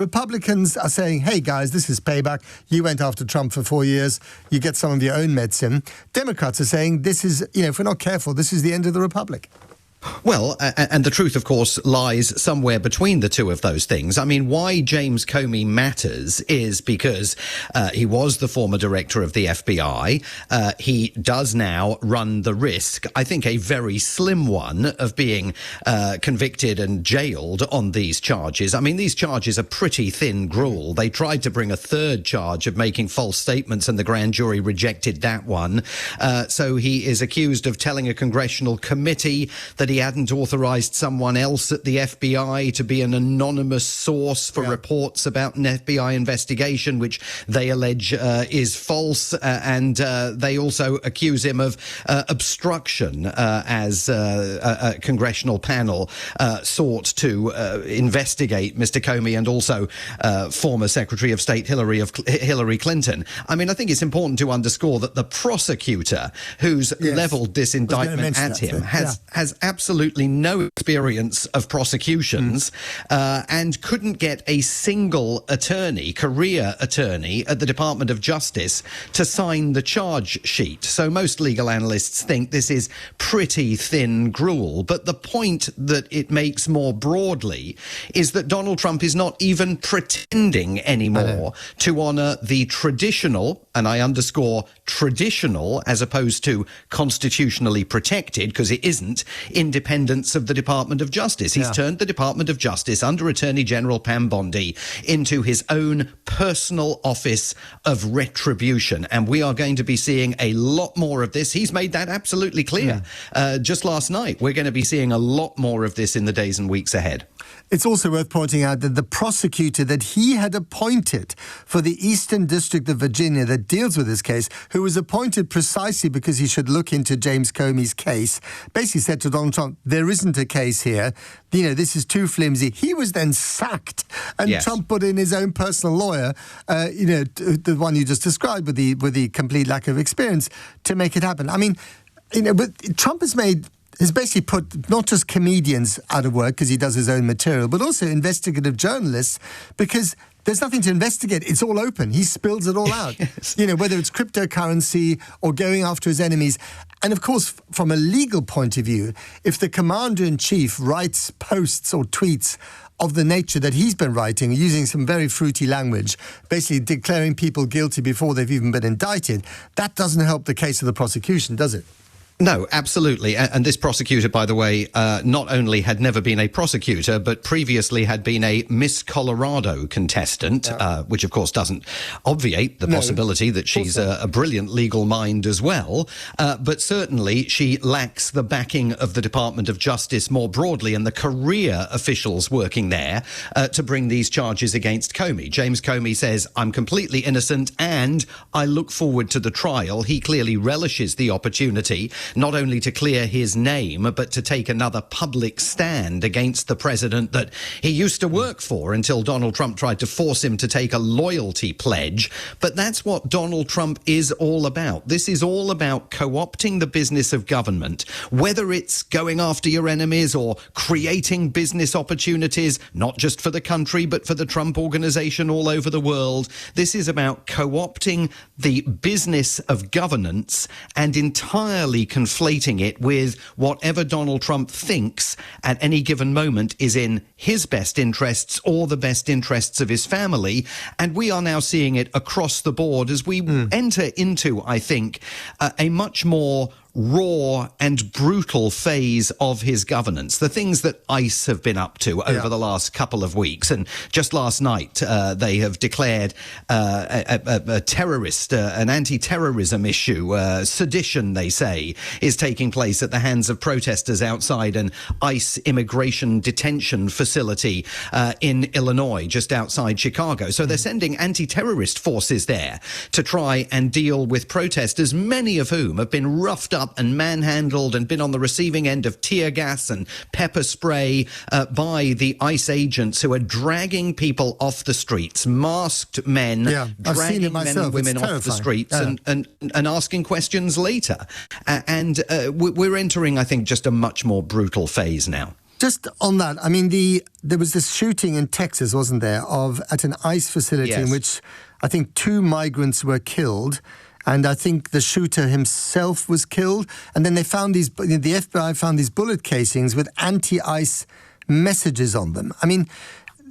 Republicans are saying, hey guys, this is payback. You went after Trump for 4 years. You get some of your own medicine. Democrats are saying this is, if we're not careful, this is the end of the Republic. Well, and the truth, of course, lies somewhere between the two of those things. I mean, why James Comey matters is because he was the former director of the FBI. He does now run the risk, I think a very slim one, of being convicted and jailed on these charges. I mean, these charges are pretty thin gruel. They tried to bring a third charge of making false statements, and the grand jury rejected that one. So he is accused of telling a congressional committee that he hadn't authorized someone else at the FBI to be an anonymous source for reports about an FBI investigation, which they allege is false. And they also accuse him of obstruction as a congressional panel sought to investigate Mr. Comey and also former Secretary of State Hillary Clinton. I mean, I think it's important to underscore that the prosecutor who's leveled this indictment at him has absolutely no experience of prosecutions and couldn't get a single career attorney at the Department of Justice to sign the charge sheet. So most legal analysts think this is pretty thin gruel. But the point that it makes more broadly is that Donald Trump is not even pretending anymore to honor the traditional, and I underscore traditional as opposed to constitutionally protected, because it isn't, independence of the Department of Justice. He's turned the Department of Justice under Attorney General Pam Bondi into his own personal office of retribution. And we are going to be seeing a lot more of this. He's made that absolutely clear. Just last night, we're going to be seeing a lot more of this in the days and weeks ahead. It's also worth pointing out that the prosecutor that he had appointed for the Eastern District of Virginia that deals with this case, who was appointed precisely because he should look into James Comey's case, basically said to Donald Trump, there isn't a case here. This is too flimsy. He was then sacked, and Trump put in his own personal lawyer, the one you just described with the complete lack of experience, to make it happen. I mean, but Trump has basically put not just comedians out of work because he does his own material, but also investigative journalists, because there's nothing to investigate. It's all open. He spills it all out, whether it's cryptocurrency or going after his enemies. And of course, from a legal point of view, if the commander-in-chief writes posts or tweets of the nature that he's been writing, using some very fruity language, basically declaring people guilty before they've even been indicted, that doesn't help the case of the prosecution, does it? No, absolutely. And this prosecutor, by the way, not only had never been a prosecutor, but previously had been a Miss Colorado contestant, which, of course, doesn't obviate the possibility that she's a brilliant legal mind as well. But certainly she lacks the backing of the Department of Justice more broadly and the career officials working there to bring these charges against Comey. James Comey says, I'm completely innocent and I look forward to the trial. He clearly relishes the opportunity not only to clear his name, but to take another public stand against the president that he used to work for until Donald Trump tried to force him to take a loyalty pledge. But that's what Donald Trump is all about. This is all about co-opting the business of government, whether it's going after your enemies or creating business opportunities, not just for the country, but for the Trump organization all over the world. This is about co-opting the business of governance and entirely conflating it with whatever Donald Trump thinks at any given moment is in his best interests or the best interests of his family. And we are now seeing it across the board as we enter into, I think, a much more raw and brutal phase of his governance. The things that ICE have been up to over the last couple of weeks. And just last night, they have declared a terrorist, an anti-terrorism issue, sedition, they say, is taking place at the hands of protesters outside an ICE immigration detention facility in Illinois, just outside Chicago. So they're sending anti-terrorist forces there to try and deal with protesters, many of whom have been roughed up and manhandled and been on the receiving end of tear gas and pepper spray by the ICE agents who are dragging people off the streets, masked men, dragging men and women off the streets and asking questions later. And we're entering, I think, just a much more brutal phase now. Just on that, I mean, there was this shooting in Texas, wasn't there, at an ICE facility in which I think 2 migrants were killed. And I think the shooter himself was killed. And then the FBI found these bullet casings with anti-ICE messages on them. I mean,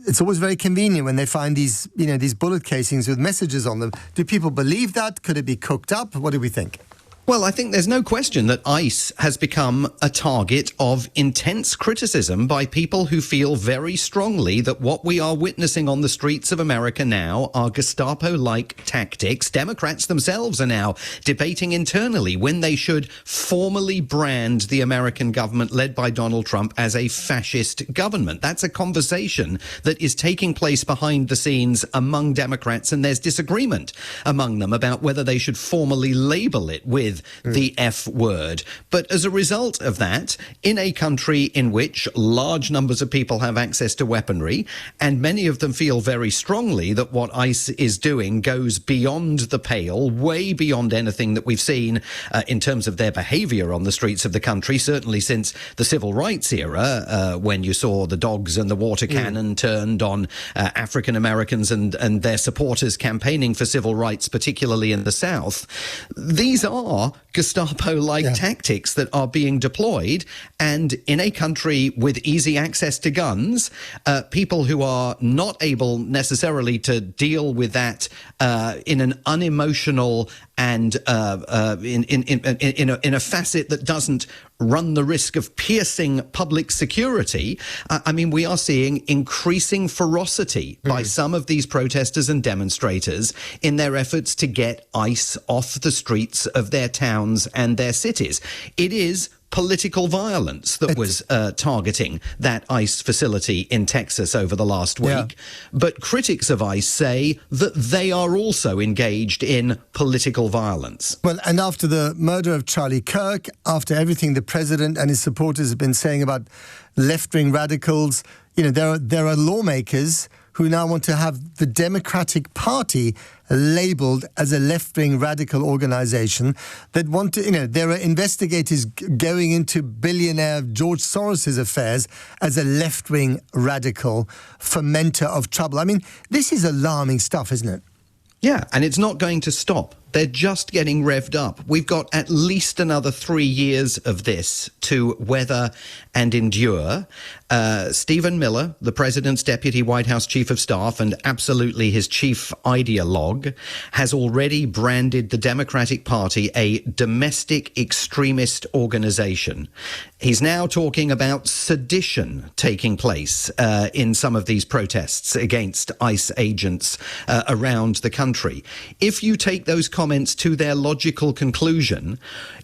it's always very convenient when they find these bullet casings with messages on them. Do people believe that? Could it be cooked up? What do we think? Well, I think there's no question that ICE has become a target of intense criticism by people who feel very strongly that what we are witnessing on the streets of America now are Gestapo-like tactics. Democrats themselves are now debating internally when they should formally brand the American government led by Donald Trump as a fascist government. That's a conversation that is taking place behind the scenes among Democrats, and there's disagreement among them about whether they should formally label it with the F word. But as a result of that, in a country in which large numbers of people have access to weaponry, and many of them feel very strongly that what ICE is doing goes beyond the pale, way beyond anything that we've seen in terms of their behavior on the streets of the country, certainly since the civil rights era, when you saw the dogs and the water cannon turned on African Americans and their supporters campaigning for civil rights, particularly in the South. These are Gestapo-like tactics that are being deployed, and in a country with easy access to guns, people who are not able necessarily to deal with that in an unemotional and in a facet that doesn't run the risk of piercing public security. I mean, we are seeing increasing ferocity by some of these protesters and demonstrators in their efforts to get ICE off the streets of their towns and their cities. It is political violence that was targeting that ICE facility in Texas over the last week. But critics of ICE say that they are also engaged in political violence. Well, and after the murder of Charlie Kirk, after everything the president and his supporters have been saying about left-wing radicals, there are lawmakers who now want to have the Democratic Party labeled as a left-wing radical organization that want to, there are investigators going into billionaire George Soros's affairs as a left-wing radical fomenter of trouble. I mean, this is alarming stuff, isn't it? Yeah, and it's not going to stop. They're just getting revved up. We've got at least another 3 years of this to weather and endure. Stephen Miller, the president's deputy White House chief of staff and absolutely his chief ideologue, has already branded the Democratic Party a domestic extremist organization. He's now talking about sedition taking place in some of these protests against ICE agents around the country. If you take those comments to their logical conclusion,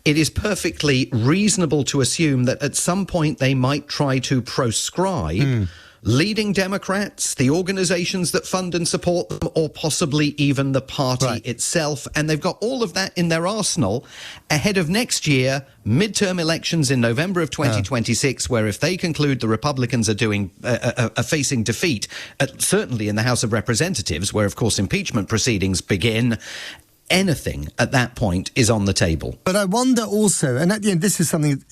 it is perfectly reasonable to assume that at some point they might try to proscribe leading Democrats, the organizations that fund and support them, or possibly even the party itself. And they've got all of that in their arsenal ahead of next year, midterm elections in November of 2026, where if they conclude the Republicans are facing defeat, certainly in the House of Representatives, where, of course, impeachment proceedings begin, anything at that point is on the table. But I wonder also, and this is something,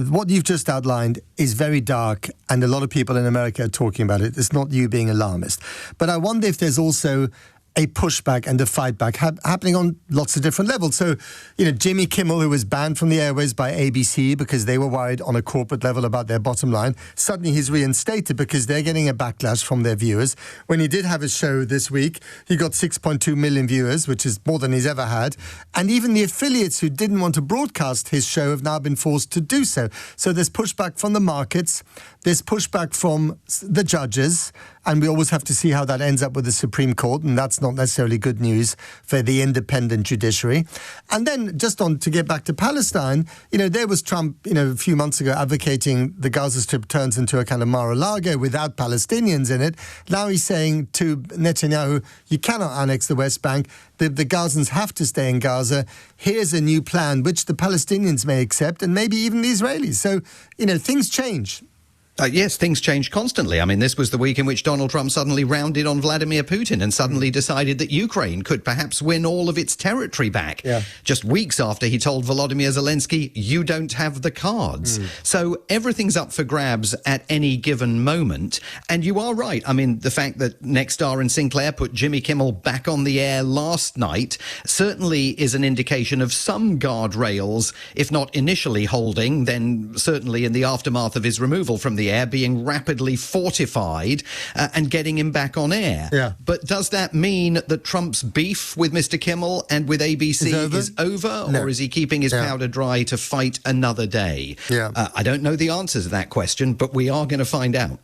what you've just outlined is very dark, and a lot of people in America are talking about it. It's not you being alarmist. But I wonder if there's also a pushback and a fight back happening on lots of different levels. So, Jimmy Kimmel, who was banned from the airways by ABC because they were worried on a corporate level about their bottom line, suddenly he's reinstated because they're getting a backlash from their viewers. When he did have a show this week, he got 6.2 million viewers, which is more than he's ever had. And even the affiliates who didn't want to broadcast his show have now been forced to do so. So there's pushback from the markets, there's pushback from the judges, and we always have to see how that ends up with the Supreme Court, and that's not necessarily good news for the independent judiciary. And then just to get back to Palestine, there was Trump, a few months ago advocating the Gaza Strip turns into a kind of Mar-a-Lago without Palestinians in it. Now he's saying to Netanyahu, you cannot annex the West Bank. The Gazans have to stay in Gaza. Here's a new plan, which the Palestinians may accept, and maybe even the Israelis. So, things change. Yes, things change constantly. I mean, this was the week in which Donald Trump suddenly rounded on Vladimir Putin and suddenly decided that Ukraine could perhaps win all of its territory back. Just weeks after he told Volodymyr Zelensky, you don't have the cards. So everything's up for grabs at any given moment. And you are right. I mean, the fact that Nexstar and Sinclair put Jimmy Kimmel back on the air last night certainly is an indication of some guardrails, if not initially holding, then certainly in the aftermath of his removal from the air, being rapidly fortified and getting him back on air. But does that mean that Trump's beef with Mr. Kimmel and with ABC is over? No. Or is he keeping his powder dry to fight another day? I don't know the answer to that question, but we are going to find out.